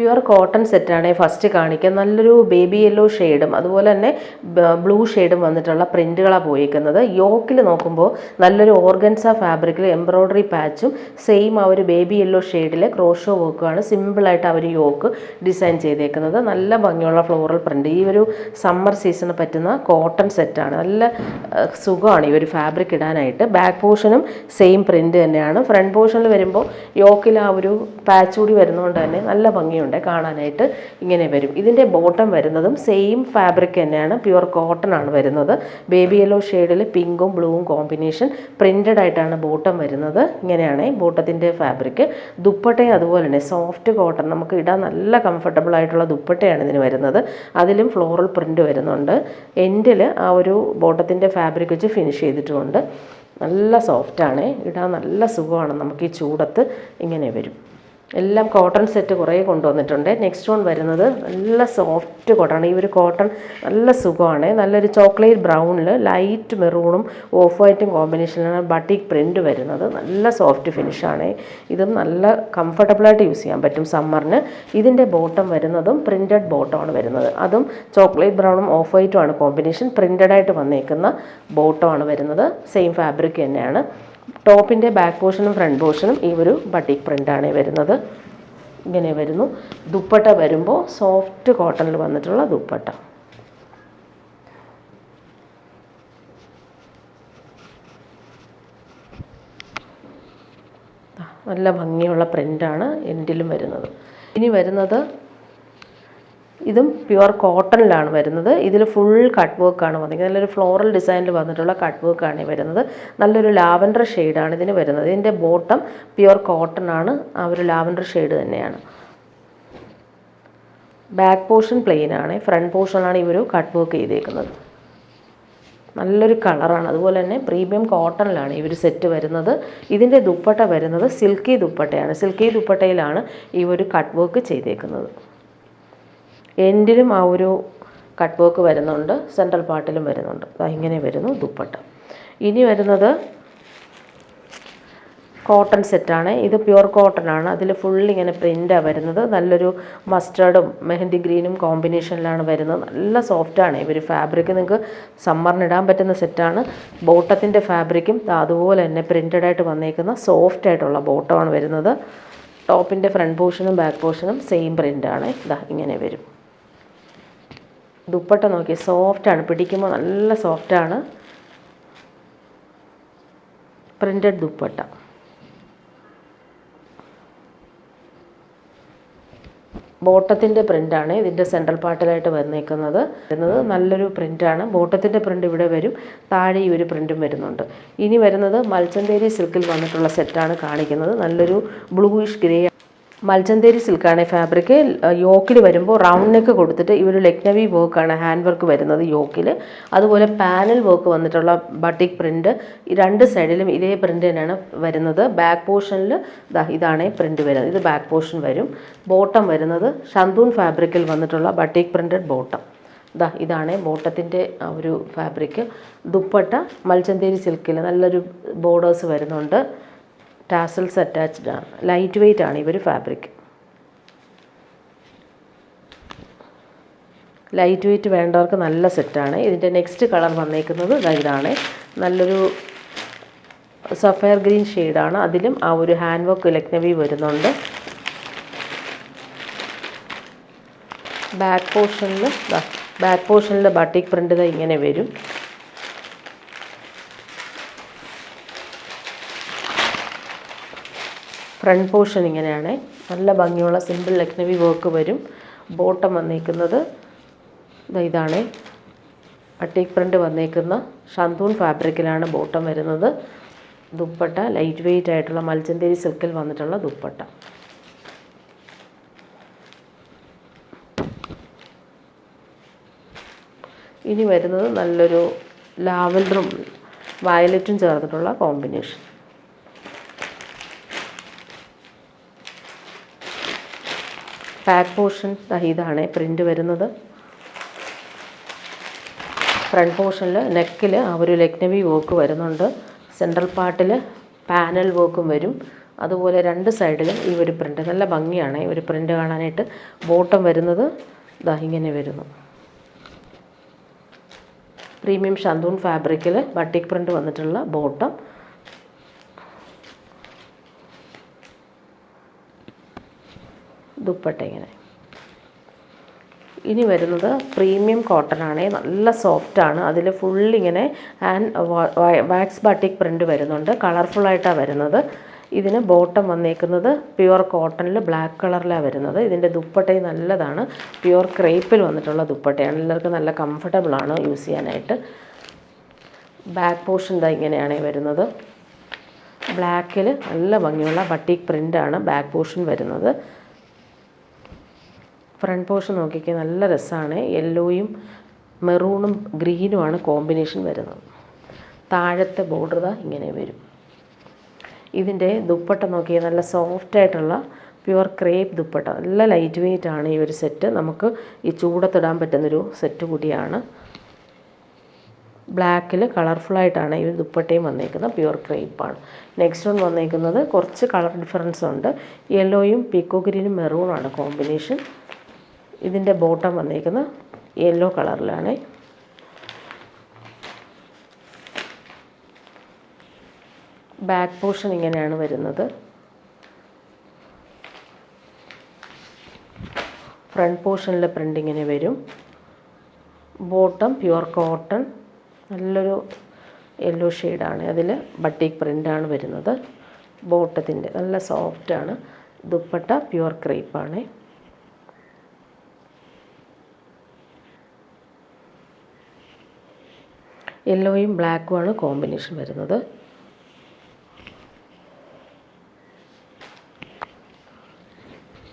Pure cotton സെറ്റാണ് first കാണിക്കുക. നല്ലൊരു ബേബി യെല്ലോ ഷെയ്ഡും അതുപോലെ തന്നെ ബ്ലൂ ഷെയ്ഡും വന്നിട്ടുള്ള പ്രിൻറ്റുകളാണ് പോയിരിക്കുന്നത്. യോക്കിൽ നോക്കുമ്പോൾ നല്ലൊരു ഓർഗൻസ ഫാബ്രിക്കിൽ എംബ്രോയ്ഡറി പാച്ചും സെയിം ആ ഒരു ബേബി യെല്ലോ ഷെയ്ഡിൽ ക്രോഷോ വർക്കുമാണ് സിമ്പിളായിട്ട് അവർ യോക്ക് ഡിസൈൻ ചെയ്തേക്കുന്നത്. നല്ല ഭംഗിയുള്ള ഫ്ലോറൽ പ്രിൻറ്റ്. ഈ ഒരു സമ്മർ സീസണ് പറ്റുന്ന കോട്ടൺ സെറ്റാണ്. നല്ല സുഖമാണ് ഈ ഒരു ഫാബ്രിക് ഇടാനായിട്ട്. ബാക്ക് പോർഷനും സെയിം പ്രിൻറ്റ് തന്നെയാണ്. ഫ്രണ്ട് പോർഷനിൽ വരുമ്പോൾ യോക്കിൽ ആ ഒരു പാച്ച് കൂടി വരുന്നതുകൊണ്ട് തന്നെ നല്ല ഭംഗിയുണ്ട് കാണാനായിട്ട്. ഇങ്ങനെ വരും. ഇതിൻ്റെ ബോട്ടം വരുന്നതും സെയിം ഫാബ്രിക് തന്നെയാണ്, പ്യുവർ കോട്ടൺ ആണ് വരുന്നത്. ബേബി യെല്ലോ ഷെയ്ഡിൽ പിങ്കും ബ്ലൂവും കോമ്പിനേഷൻ പ്രിൻറ്റഡ് ആയിട്ടാണ് ബോട്ടം വരുന്നത്. ഇങ്ങനെയാണ് ബോട്ടത്തിൻ്റെ ഫാബ്രിക്. ദുപ്പട്ടയും അതുപോലെ തന്നെ സോഫ്റ്റ് കോട്ടൺ, നമുക്ക് ഇടാൻ നല്ല കംഫർട്ടബിൾ ആയിട്ടുള്ള ദുപ്പട്ടയാണ് ഇതിന് വരുന്നത്. അതിലും ഫ്ലോറൽ പ്രിൻറ്റ് വരുന്നുണ്ട്. എൻഡിൽ ആ ഒരു ബോട്ടത്തിൻ്റെ ഫാബ്രിക് വെച്ച് ഫിനിഷ് ചെയ്തിട്ടുമുണ്ട്. നല്ല സോഫ്റ്റാണ്, ഇടാൻ നല്ല സുഖമാണ്. നമുക്ക് ഈ ചൂടത്ത് ഇങ്ങനെ വരും. എല്ലാം കോട്ടൺ സെറ്റ് കുറേ കൊണ്ടുവന്നിട്ടുണ്ട്. നെക്സ്റ്റ് വൺ വരുന്നത് നല്ല സോഫ്റ്റ് കോട്ടൺ. ഈ ഒരു കോട്ടൺ നല്ല സുഖമാണ്. നല്ലൊരു ചോക്ലേറ്റ് ബ്രൗണിൽ ലൈറ്റ് മെറൂണും ഓഫ് വൈറ്റും കോമ്പിനേഷനിലാണ് ബട്ടിക് പ്രിൻറ്റ് വരുന്നത്. നല്ല സോഫ്റ്റ് ഫിനിഷാണ്. ഇതും നല്ല കംഫർട്ടബിളായിട്ട് യൂസ് ചെയ്യാൻ പറ്റും സമ്മറിന്. ഇതിൻ്റെ ബോട്ടം വരുന്നതും പ്രിൻറ്റഡ് ബോട്ടമാണ് വരുന്നത്. അതും ചോക്ലേറ്റ് ബ്രൗണും ഓഫ് വൈറ്റുമാണ് കോമ്പിനേഷൻ. പ്രിൻറ്റഡായിട്ട് വന്നേക്കുന്ന ബോട്ടമാണ് വരുന്നത്. സെയിം ഫാബ്രിക് തന്നെയാണ്. ടോപ്പിൻ്റെ ബാക്ക് പോർഷനും ഫ്രണ്ട് പോർഷനും ഈ ഒരു ബട്ടിക് പ്രിൻ്റാണ് വരുന്നത്. ഇങ്ങനെ വരുന്നു. ദുപ്പട്ട വരുമ്പോൾ സോഫ്റ്റ് കോട്ടണിൽ വന്നിട്ടുള്ള ദുപ്പട്ട. നല്ല ഭംഗിയുള്ള പ്രിൻ്റാണ് എൻഡിലും വരുന്നത്. ഇനി വരുന്നത് ഇതും പ്യുവർ കോട്ടണിലാണ് വരുന്നത്. ഇതിൽ ഫുൾ കട്ട് വർക്കാണ് വന്നിരിക്കുന്നത്. നല്ലൊരു ഫ്ലോറൽ ഡിസൈനിൽ വന്നിട്ടുള്ള കട്ട് വർക്കാണ് വരുന്നത്. നല്ലൊരു ലാവൻഡർ ഷെയ്ഡാണ് ഇതിന് വരുന്നത്. ഇതിൻ്റെ ബോട്ടം പ്യുവർ കോട്ടൺ ആണ്, ആ ഒരു ലാവൻഡർ ഷെയ്ഡ് തന്നെയാണ്. ബാക്ക് പോർഷൻ പ്ലെയിൻ ആണ്, ഫ്രണ്ട് പോർഷനാണ് ഈ ഒരു കട്ട് വർക്ക് ചെയ്തേക്കുന്നത്. നല്ലൊരു കളറാണ്. അതുപോലെ തന്നെ പ്രീമിയം കോട്ടണിലാണ് ഈ ഒരു സെറ്റ് വരുന്നത്. ഇതിൻ്റെ ദുപ്പട്ട വരുന്നത് സിൽക്കി ദുപ്പട്ടയാണ്. സിൽക്കി ദുപ്പട്ടയിലാണ് ഈ ഒരു കട്ട് വർക്ക് ചെയ്തേക്കുന്നത്. എൻഡിലും ആ ഒരു കട്ട് വർക്ക് വരുന്നുണ്ട്, സെൻട്രൽ പാർട്ടിലും വരുന്നുണ്ട്. ഇങ്ങനെ വരുന്നു ദുപ്പട്ട. ഇനി വരുന്നത് കോട്ടൺ സെറ്റാണ്. ഇത് പ്യുവർ കോട്ടൺ ആണ്. അതിൽ ഫുൾ ഇങ്ങനെ പ്രിൻ്റാണ് വരുന്നത്. നല്ലൊരു മസ്റ്റേർഡും മെഹന്തി ഗ്രീനും കോമ്പിനേഷനിലാണ് വരുന്നത്. നല്ല സോഫ്റ്റാണ് ഈ ഒരു ഫാബ്രിക്. നിങ്ങൾക്ക് സമ്മറിന് ഇടാൻ പറ്റുന്ന സെറ്റാണ്. ബോട്ടത്തിൻ്റെ ഫാബ്രിക്കും അതുപോലെ തന്നെ പ്രിൻ്റഡായിട്ട് വന്നേക്കുന്ന സോഫ്റ്റ് ആയിട്ടുള്ള ബോട്ടമാണ് വരുന്നത്. ടോപ്പിൻ്റെ ഫ്രണ്ട് പോർഷനും ബാക്ക് പോർഷനും സെയിം പ്രിൻ്റാണ്. ഇങ്ങനെ വരും. ദുപ്പട്ട നോക്കി സോഫ്റ്റാണ്, പിടിക്കുമ്പോൾ നല്ല സോഫ്റ്റാണ്. പ്രിൻ്റഡ് ദുപ്പട്ട. ബോട്ടത്തിൻ്റെ പ്രിൻ്റാണ് ഇതിൻ്റെ സെൻട്രൽ പാർട്ടിലായിട്ട് വന്നേക്കുന്നത്. നല്ലൊരു പ്രിൻ്റാണ്. ബോട്ടത്തിൻ്റെ പ്രിൻ്റ് ഇവിടെ വരും, താഴെ ഈ ഒരു പ്രിൻ്റും വരുന്നുണ്ട്. ഇനി വരുന്നത് മൽച്ചന്തേരി സിൽക്കിൽ വന്നിട്ടുള്ള സെറ്റാണ് കാണിക്കുന്നത്. നല്ലൊരു ബ്ലൂയിഷ് ഗ്രേ മൽച്ചന്തേരി സിൽക്കാണ് ഫാബ്രിക്. യോക്കിൽ വരുമ്പോൾ റൗണ്ട് നെക്ക് കൊടുത്തിട്ട് ഈ ഒരു ലക്നവി വർക്കാണ് ഹാൻഡ് വർക്ക് വരുന്നത് യോക്കിൽ. അതുപോലെ പാനൽ വർക്ക് വന്നിട്ടുള്ള ബട്ടിക് പ്രിൻറ്റ്. രണ്ട് സൈഡിലും ഇതേ പ്രിൻ്റ് തന്നെയാണ് വരുന്നത്. ബാക്ക് പോർഷനിൽ ഇതാണ് പ്രിൻ്റ് വരുന്നത്. ഇത് ബാക്ക് പോർഷൻ വരും. ബോട്ടം വരുന്നത് ഷന്തൂൺ ഫാബ്രിക്കിൽ വന്നിട്ടുള്ള ബട്ടിക് പ്രിൻറ്റഡ് ബോട്ടം. ഇതാണ് ബോട്ടത്തിൻ്റെ ഒരു ഫാബ്രിക്. ദുപ്പട്ട മൽച്ചന്തേരി സിൽക്കിൽ നല്ലൊരു ബോർഡേഴ്സ് വരുന്നുണ്ട്. ടാസൽസ് അറ്റാച്ച്ഡ് ആണ്. ലൈറ്റ് വെയ്റ്റ് ആണ് ഈ ഒരു ഫാബ്രിക്. ലൈറ്റ് വെയ്റ്റ് വേണ്ടവർക്ക് നല്ല സെറ്റാണ്. ഇതിൻ്റെ നെക്സ്റ്റ് കളർ വന്നേക്കുന്നത് ഇതാണ്. നല്ലൊരു സഫയർ ഗ്രീൻ ഷെയ്ഡാണ്. അതിലും ആ ഒരു ഹാൻഡ് വർക്ക് ലക്നവി വരുന്നുണ്ട്. ബാക്ക് പോർഷനിൽ ബട്ടിക് പ്രിൻ്റ് ഇങ്ങനെ വരും. ഫ്രണ്ട് പോർഷൻ ഇങ്ങനെയാണ്. നല്ല ഭംഗിയുള്ള സിമ്പിൾ ലക്നവി വർക്ക് വരും. ബോട്ടം വന്നേക്കുന്നത് ഇതാണ്. ബട്ടിക് പ്രിൻ്റ് വന്നേക്കുന്ന ഷന്തൂൺ ഫാബ്രിക്കിലാണ് ബോട്ടം വരുന്നത്. ദുപ്പട്ട ലൈറ്റ് വെയ്റ്റ് ആയിട്ടുള്ള മൽച്ചന്തേരി സിൽക്കിൽ വന്നിട്ടുള്ള ദുപ്പട്ട. ഇനി വരുന്നത് നല്ലൊരു ലാവൻഡറും വയലറ്റും ചേർന്നിട്ടുള്ള കോമ്പിനേഷൻ. ബാക്ക് പോർഷൻ ഇതാണ് പ്രിൻ്റ് വരുന്നത്. ഫ്രണ്ട് പോർഷനിൽ നെക്കിൽ ആ ഒരു ലക്നവി വർക്ക് വരുന്നുണ്ട്. സെൻട്രൽ പാർട്ടിൽ പാനൽ വർക്കും വരും. അതുപോലെ രണ്ട് സൈഡിലും ഈ ഒരു പ്രിൻ്റ് നല്ല ഭംഗിയാണ് ഈ ഒരു പ്രിൻ്റ് കാണാനായിട്ട്. ബോട്ടം വരുന്നത് ഇതാ ഇങ്ങനെ വരുന്നു. പ്രീമിയം ഷന്തൂൺ ഫാബ്രിക്കിൽ ബട്ടിക് പ്രിൻ്റ് വന്നിട്ടുള്ള ബോട്ടം. ദുപ്പട്ട ഇങ്ങനെ. ഇനി വരുന്നത് പ്രീമിയം കോട്ടൺ ആണ്, നല്ല സോഫ്റ്റാണ്. അതിൽ ഫുള്ളിങ്ങനെ വാക്സ് ബാട്ടിക് പ്രിൻ്റ് വരുന്നുണ്ട്, കളർഫുള്ളായിട്ടാണ് വരുന്നത്. ഇതിന് ബോട്ടം വന്നേക്കുന്നത് പ്യുവർ കോട്ടണിൽ ബ്ലാക്ക് കളറിലാണ് വരുന്നത്. ഇതിൻ്റെ ദുപ്പട്ടയും നല്ലതാണ്, പ്യുവർ ക്രേപ്പിൽ വന്നിട്ടുള്ള ദുപ്പട്ടയാണ്. എല്ലാവർക്കും നല്ല കംഫർട്ടബിളാണ് യൂസ് ചെയ്യാനായിട്ട്. ബാക്ക് പോർഷൻ ഇതാ ഇങ്ങനെയാണ് വരുന്നത്. ബ്ലാക്കിൽ നല്ല ഭംഗിയുള്ള ബട്ടിക് പ്രിൻ്റാണ് ബാക്ക് പോർഷൻ വരുന്നത്. ഫ്രണ്ട് പോർഷൻ നോക്കിക്കാൻ നല്ല രസമാണ്. യെല്ലോയും മെറൂണും ഗ്രീനുമാണ് കോമ്പിനേഷൻ വരുന്നത്. താഴത്തെ ബോർഡർ ഇതാ ഇങ്ങനെ വരും. ഇതിൻ്റെ ദുപ്പട്ട നോക്കിയാൽ നല്ല സോഫ്റ്റായിട്ടുള്ള പ്യുവർ ക്രേപ്പ് ദുപ്പട്ട, നല്ല ലൈറ്റ് വെയ്റ്റ് ആണ് ഈ ഒരു സെറ്റ്. നമുക്ക് ഈ ചൂടത്തിടാൻ പറ്റുന്നൊരു സെറ്റ് കൂടിയാണ്. ബ്ലാക്കിൽ കളർഫുള്ളായിട്ടാണ് ഈ ദുപ്പട്ടയും വന്നേക്കുന്നത്, പ്യുവർ ക്രേപ്പാണ്. നെക്സ്റ്റ് വൺ വന്നേക്കുന്നത് കുറച്ച് കളർ ഡിഫറൻസ് ഉണ്ട്. യെല്ലോയും പീക്കോ ഗ്രീനും മെറൂണാണ് കോമ്പിനേഷൻ. ഇതിൻ്റെ ബോട്ടം വന്നേക്കുന്നത് യെല്ലോ കളറിലാണ്. ബാക്ക് പോർഷൻ ഇങ്ങനെയാണ് വരുന്നത്. ഫ്രണ്ട് പോർഷനിലെ പ്രിൻ്റ് ഇങ്ങനെ വരും. ബോട്ടം പ്യുവർ കോട്ടൺ, നല്ലൊരു യെല്ലോ ഷെയ്ഡാണ്. അതിൽ ബട്ടിക് പ്രിൻ്റാണ് വരുന്നത്. ബോട്ടത്തിൻ്റെ നല്ല സോഫ്റ്റാണ്. ദുപ്പട്ട പ്യുവർ ക്രേപ്പാണ്. യെല്ലോയും ബ്ലാക്കുമാണ് കോമ്പിനേഷൻ വരുന്നത്.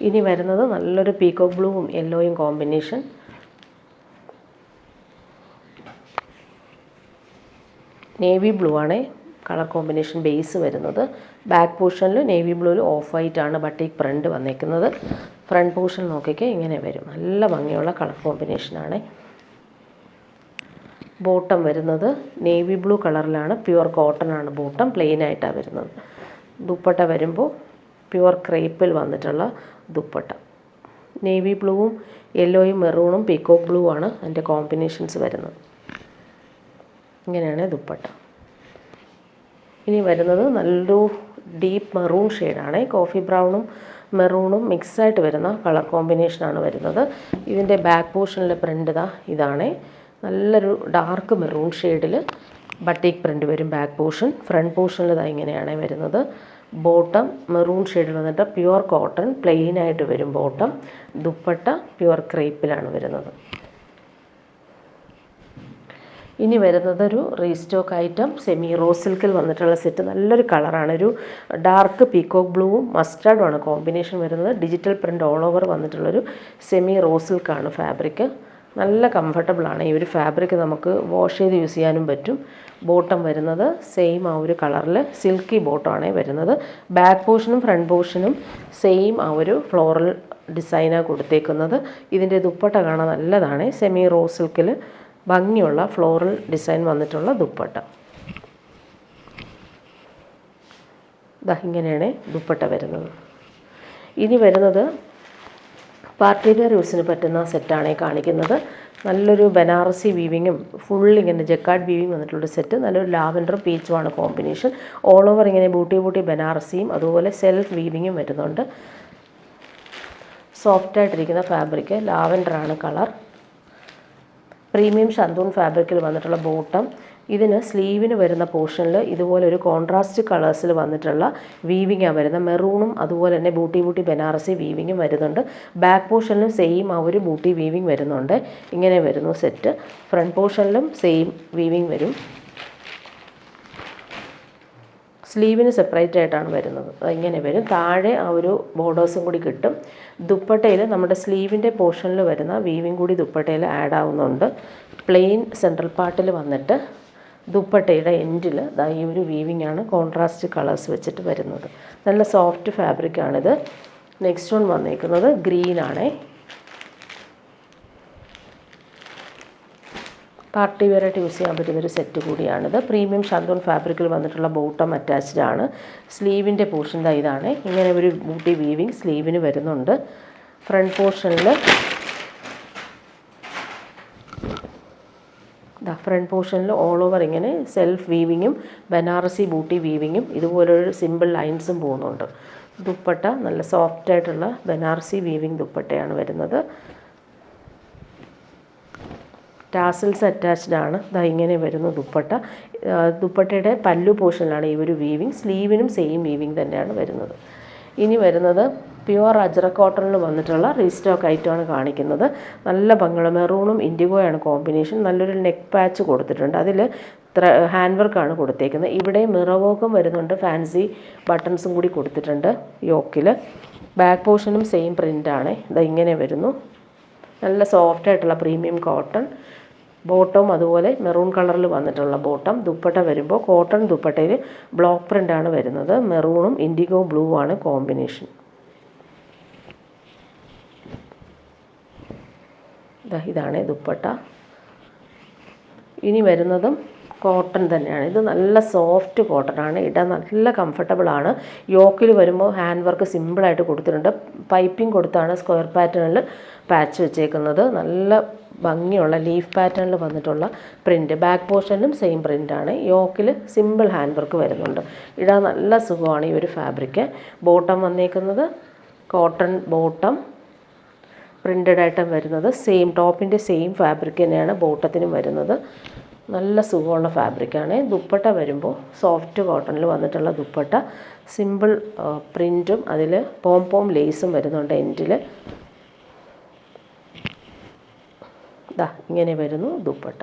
ഇനി വരുന്നത് നല്ലൊരു പീക്കോ ബ്ലൂവും യെല്ലോയും കോമ്പിനേഷൻ. നേവി ബ്ലൂ ആണ് കളർ കോമ്പിനേഷൻ ബേസ് വരുന്നത്. ബാക്ക് പോർഷനിൽ നേവി ബ്ലൂവിൽ ഓഫ് വൈറ്റ് ആണ് ബട്ടിക് പ്രിൻ്റ് വന്നേക്കുന്നത്. ഫ്രണ്ട് പോർഷൻ നോക്കിക്കേ ഇങ്ങനെ വരും. നല്ല ഭംഗിയുള്ള കളർ കോമ്പിനേഷനാണ്. ബോട്ടം വരുന്നത് നേവി ബ്ലൂ കളറിലാണ്, പ്യുവർ കോട്ടൺ ആണ് ബോട്ടം, പ്ലെയിൻ ആയിട്ടാണ് വരുന്നത്. ദുപ്പട്ട വരുമ്പോൾ പ്യുവർ ക്രേപ്പിൽ വന്നിട്ടുള്ള ദുപ്പട്ട. നേവി ബ്ലൂവും യെല്ലോയും മെറൂണും പീക്കോക്ക് ബ്ലൂ ആണ് അതിൻ്റെ കോമ്പിനേഷൻസ് വരുന്നത്. ഇങ്ങനെയാണ് ദുപ്പട്ട. ഇനി വരുന്നത് നല്ലൊരു ഡീപ്പ് മെറൂൺ ഷെയ്ഡാണ്. കോഫി ബ്രൗണും മെറൂണും മിക്സായിട്ട് വരുന്ന കളർ കോമ്പിനേഷനാണ് വരുന്നത്. ഇതിൻ്റെ ബാക്ക് പോർഷനിലെ പ്രിൻ്റ് ഇതാണ്. നല്ലൊരു ഡാർക്ക് മെറൂൺ ഷെയ്ഡിൽ ബട്ടിക് പ്രിൻ്റ് വരും ബാക്ക് പോർഷൻ. ഫ്രണ്ട് പോർഷനിൽ ഇങ്ങനെയാണ് വരുന്നത്. ബോട്ടം മെറൂൺ ഷെയ്ഡിൽ വന്നിട്ട് പ്യുവർ കോട്ടൺ പ്ലെയിൻ ആയിട്ട് വരും ബോട്ടം. ദുപ്പട്ട പ്യുവർ ക്രേപ്പിലാണ് വരുന്നത്. ഇനി വരുന്നത് ഒരു റീസ്റ്റോക്ക് ഐറ്റം സെമി റോസ് സിൽക്കിൽ വന്നിട്ടുള്ള സെറ്റ്. നല്ലൊരു കളറാണ്, ഒരു ഡാർക്ക് പീക്കോക്ക് ബ്ലൂവും മസ്റ്റാർഡുമാണ് കോമ്പിനേഷൻ വരുന്നത്. ഡിജിറ്റൽ പ്രിൻ്റ് ഓൾ ഓവർ വന്നിട്ടുള്ളൊരു സെമി റോസ് സിൽക്കാണ് ഫാബ്രിക്. നല്ല കംഫർട്ടബിളാണ് ഈ ഒരു ഫാബ്രിക്, നമുക്ക് വാഷ് ചെയ്ത് യൂസ് ചെയ്യാനും പറ്റും. ബോട്ടം വരുന്നത് സെയിം ആ ഒരു കളറിൽ സിൽക്കി ബോട്ടമാണ് വരുന്നത്. ബാക്ക് പോർഷനും ഫ്രണ്ട് പോർഷനും സെയിം ആ ഒരു ഫ്ലോറൽ ഡിസൈനാണ് കൊടുത്തേക്കുന്നത്. ഇതിൻ്റെ ദുപ്പട്ട കാണാൻ നല്ലതാണ്. സെമി റോസ് സിൽക്കിൽ ഭംഗിയുള്ള ഫ്ലോറൽ ഡിസൈൻ വന്നിട്ടുള്ള ദുപ്പട്ട. ഇങ്ങനെയാണ് ദുപ്പട്ട വരുന്നത്. ഇനി വരുന്നത് പാർട്ടി വെയർ യൂസിന് പറ്റുന്ന സെറ്റാണ് കാണിക്കുന്നത്. നല്ലൊരു ബനാറസി വീവിങ്ങും ഫുൾ ഇങ്ങനെ ജക്കാർഡ് വീവിങ് വന്നിട്ടുള്ളൊരു സെറ്റ്. നല്ലൊരു ലാവൻഡറും പീച്ചുമാണ് കോമ്പിനേഷൻ. ഓൾ ഓവർ ഇങ്ങനെ ബൂട്ടി ബനാറസിയും അതുപോലെ സെൽഫ് വീവിങ്ങും വരുന്നുണ്ട്. സോഫ്റ്റായിട്ടിരിക്കുന്ന ഫാബ്രിക്, ലാവൻഡറാണ് കളർ. പ്രീമിയം ഷന്തൂൺ ഫാബ്രിക്കിൽ വന്നിട്ടുള്ള ബോട്ടം. ഇതിന് സ്ലീവിന് വരുന്ന പോർഷനിൽ ഇതുപോലെ ഒരു കോൺട്രാസ്റ്റ് കളേഴ്സിൽ വന്നിട്ടുള്ള വീവിങ്ങാണ് വരുന്നത്. മെറൂണും അതുപോലെ തന്നെ ബൂട്ടി ബനാറസി വീവിങ്ങും വരുന്നുണ്ട്. ബാക്ക് പോർഷനിലും സെയിം ആ ഒരു ബൂട്ടി വീവിങ് വരുന്നുണ്ട്. ഇങ്ങനെ വരുന്നു സെറ്റ്. ഫ്രണ്ട് പോർഷനിലും സെയിം വീവിങ് വരും. സ്ലീവിന് സെപ്പറേറ്റ് ആയിട്ടാണ് വരുന്നത്. ഇങ്ങനെ വരും. താഴെ ആ ഒരു ബോർഡേഴ്സും കൂടി കിട്ടും. ദുപ്പട്ടയിൽ നമ്മുടെ സ്ലീവിൻ്റെ പോർഷനിൽ വരുന്ന വീവിങ് കൂടി ദുപ്പട്ടയിൽ ആഡ് ആവുന്നുണ്ട്. പ്ലെയിൻ സെൻട്രൽ പാർട്ടിൽ വന്നിട്ട് ദുപ്പട്ടയുടെ എൻഡിൽ ഈ ഒരു വീവിങ് ആണ് കോൺട്രാസ്റ്റ് കളേഴ്സ് വെച്ചിട്ട് വരുന്നത്. നല്ല സോഫ്റ്റ് ഫാബ്രിക്കാണിത്. നെക്സ്റ്റ് വൺ വന്നേക്കുന്നത് ഗ്രീനാണ്. പാർട്ടി വെയറായിട്ട് യൂസ് ചെയ്യാൻ പറ്റുന്നൊരു സെറ്റ് കൂടിയാണിത്. പ്രീമിയം ഷാന്തൂൺ ഫാബ്രിക്കിൽ വന്നിട്ടുള്ള ബോട്ടം അറ്റാച്ച്ഡ് ആണ്. സ്ലീവിൻ്റെ പോർഷൻ ഇതാണ്. ഇങ്ങനെ ഒരു ബൂട്ടി വീവിങ് സ്ലീവിന് വരുന്നുണ്ട്. ഫ്രണ്ട് പോർഷനിൽ ഓൾ ഓവർ ഇങ്ങനെ സെൽഫ് വീവിങ്ങും ബനാറസി ബൂട്ടി വീവിങ്ങും ഇതുപോലൊരു സിമ്പിൾ ലൈൻസും പോകുന്നുണ്ട്. ദുപ്പട്ട നല്ല സോഫ്റ്റായിട്ടുള്ള ബനാറസി വീവിങ് ദുപ്പട്ടയാണ് വരുന്നത്. ടാസിൽസ് അറ്റാച്ച്ഡ് ആണ്. ഇങ്ങനെ വരുന്നു ദുപ്പട്ട. ദുപ്പട്ടയുടെ പല്ലു പോർഷനിലാണ് ഈ ഒരു വീവിങ്. സ്ലീവിനും സെയിം വീവിങ് തന്നെയാണ് വരുന്നത്. ഇനി വരുന്നത് പ്യുവർ അജ്രക് കോട്ടണിൽ വന്നിട്ടുള്ള റീസ്റ്റോക്ക് ഐറ്റമാണ് കാണിക്കുന്നത്. നല്ല ഭംഗിയുള്ള മെറൂണും ഇൻഡിഗോയാണ് കോമ്പിനേഷൻ. നല്ലൊരു നെക്ക് പാച്ച് കൊടുത്തിട്ടുണ്ട്. അതിൽ ഹാൻഡ് വർക്കാണ് കൊടുത്തേക്കുന്നത്. ഇവിടെ മിറർ വർക്കും വരുന്നുണ്ട്. ഫാൻസി ബട്ടൺസും കൂടി കൊടുത്തിട്ടുണ്ട് യോക്കിൽ. ബാക്ക് പോർഷനും സെയിം പ്രിൻ്റാണ്. ഇങ്ങനെ വരുന്നു. നല്ല സോഫ്റ്റായിട്ടുള്ള പ്രീമിയം കോട്ടൺ. ബോട്ടവും അതുപോലെ മെറൂൺ കളറിൽ വന്നിട്ടുള്ള ബോട്ടം. ദുപ്പട്ട വരുമ്പോൾ കോട്ടൺ ദുപ്പട്ടയിൽ ബ്ലോക്ക് പ്രിൻ്റാണ് വരുന്നത്. മെറൂണും ഇൻഡിഗോ ബ്ലൂ ആണ് കോമ്പിനേഷൻ. ഇതാണ് ദുപ്പട്ട. ഇനി വരുന്നതും കോട്ടൺ തന്നെയാണ്. ഇത് നല്ല സോഫ്റ്റ് കോട്ടണാണ്. ഇടാൻ നല്ല കംഫർട്ടബിളാണ്. യോക്കിൽ വരുമ്പോൾ ഹാൻഡ് വർക്ക് സിമ്പിളായിട്ട് കൊടുത്തിട്ടുണ്ട്. പൈപ്പിംഗ് കൊടുത്താണ് സ്ക്വയർ പാറ്റേണിൽ പാച്ച് വെച്ചേക്കുന്നത്. നല്ല ഭംഗിയുള്ള ലീഫ് പാറ്റേണിൽ വന്നിട്ടുള്ള പ്രിൻറ്റ്. ബാക്ക് പോർഷനിലും സെയിം പ്രിൻ്റാണ്. യോക്കിൽ സിമ്പിൾ ഹാൻഡ് വർക്ക് വരുന്നുണ്ട്. ഇടാൻ നല്ല സുഖമാണ് ഈ ഒരു ഫാബ്രിക്ക്. ബോട്ടം വന്നേക്കുന്നത് കോട്ടൺ ബോട്ടം പ്രിൻ്റഡ് ആയിട്ടും വരുന്നത്. സെയിം ടോപ്പിൻ്റെ സെയിം ഫാബ്രിക് തന്നെയാണ് ബോട്ടത്തിനും വരുന്നത്. നല്ല സുഖമുള്ള ഫാബ്രിക്കാണ്. ദുപ്പട്ട വരുമ്പോൾ സോഫ്റ്റ് കോട്ടണിൽ വന്നിട്ടുള്ള ദുപ്പട്ട. സിമ്പിൾ പ്രിൻറ്റും അതിൽ പോം ലേസും വരുന്നുണ്ട് എൻഡിൽ. ഇങ്ങനെ വരുന്നു ദുപ്പട്ട.